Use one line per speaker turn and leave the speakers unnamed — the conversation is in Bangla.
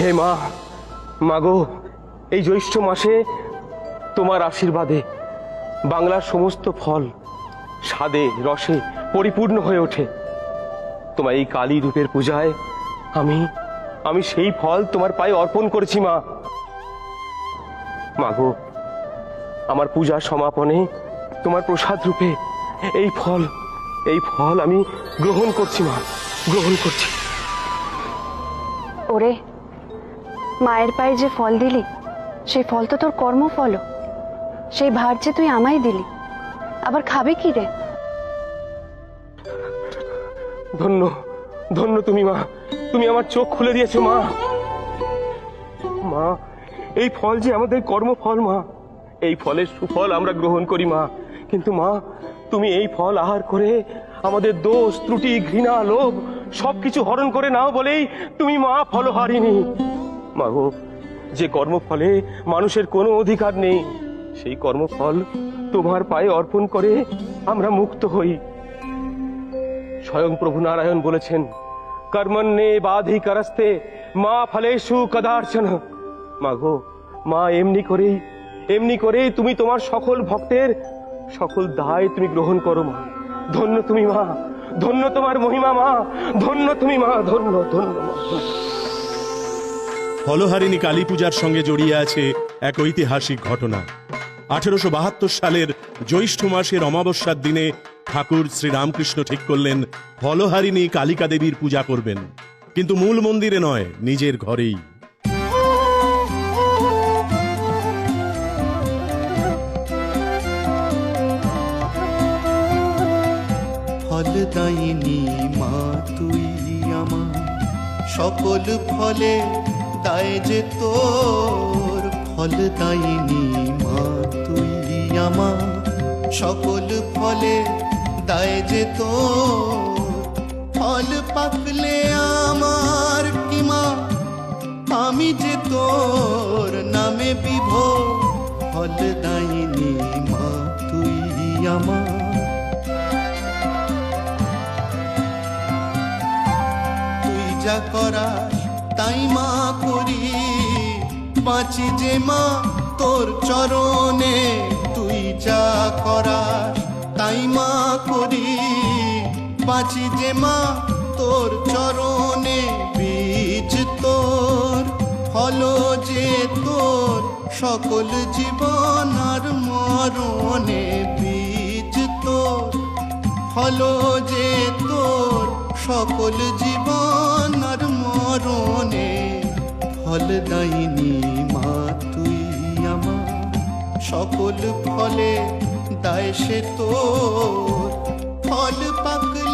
হে মা, মাগো, এই জ্যৈষ্ঠ মাসে তোমার আশীর্বাদে বাংলার সমস্ত ফল স্বাদে রসে পরিপূর্ণ হয়ে ওঠে। তোমার এই কালী রূপের পূজায় আমি আমি সেই ফল তোমার পায়ে অর্পণ করেছি মা। মাগো, আমার পূজার সমাপনে তোমার প্রসাদ রূপে এই ফল আমি গ্রহণ করছি মা, গ্রহণ করছি।
ওরে, মায়ের পায়ে যে ফল দিলি সেই ফল তো তোর কর্মফল, সেই ভার যে তুই আমায় দিলি, আবার খাবে কি রে?
ধন্য ধন্য তুমি মা, তুমি আমার চোখ খুলে দিয়েছো মা। মা, এই ফল যে আমাদের কর্মফল মা, এই ফলের সুফল আমরা গ্রহণ করি মা। কিন্তু মা, তুমি এই ফল আহার করে আমাদের দোষ ত্রুটি ঘৃণা লোভ সবকিছু হরণ করে নাও বলেই তুমি মা ফলহারিণী। মাগো, যে কর্মফলে মানুষের কোনো অধিকার নেই, সেই কর্মফল তোমার পায়ে অর্পণ করে আমরা মুক্ত হই। স্বয়ং প্রভু নারায়ণ বলেছেন, কর্মণ্যে বাধিকারস্তে মা ফলেষু কদার্চন। মাগো, মা এমনি করেই তুমি তোমার সকল ভক্তের সকল দায় তুমি গ্রহণ করো মা। ধন্য তুমি মা, ধন্য তোমার মহিমা মা, ধন্য তুমি মা, ধন্য ধন্য মা।
ফলহারিণী কালী পূজার সঙ্গে জড়িয়ে আছে এক ঐতিহাসিক ঘটনা। 1872 সালের জ্যৈষ্ঠ মাসের অমাবস্যার দিনে ঠাকুর শ্রীরামকৃষ্ণ ঠিক করলেন ফলহারিণী কালিকা দেবীর পূজা করবেন, কিন্তু মূল মন্দিরে নয়, নিজের ঘরেই।
ফলদায়িনী মা তুই আমার, সকল ফলে দায় যে তোর। ফলদায়িনী মা তুই আমার, সকল ফলে দায় যে তোর। ফল পাকলে আমার কি মা, আমি যে তোর নামে বিভোর। ফলদায়িনী মা তুই আমার, যা করাস তাই মা করি, বাঁচি যে মা তোর চরণে। তুই যা করাস তাই মা করি, বাঁচি যে মা তোর চরণে। বীজ তোর, ফল যে তোর, সকল জীবন আর মরণে। বীজ তোর, ফল যে তোর, সকল জীবন আর মরণে। ফলদায়িনী মা তুই আমার, সকল ফলে দায় সে তোর। ফল পাকলে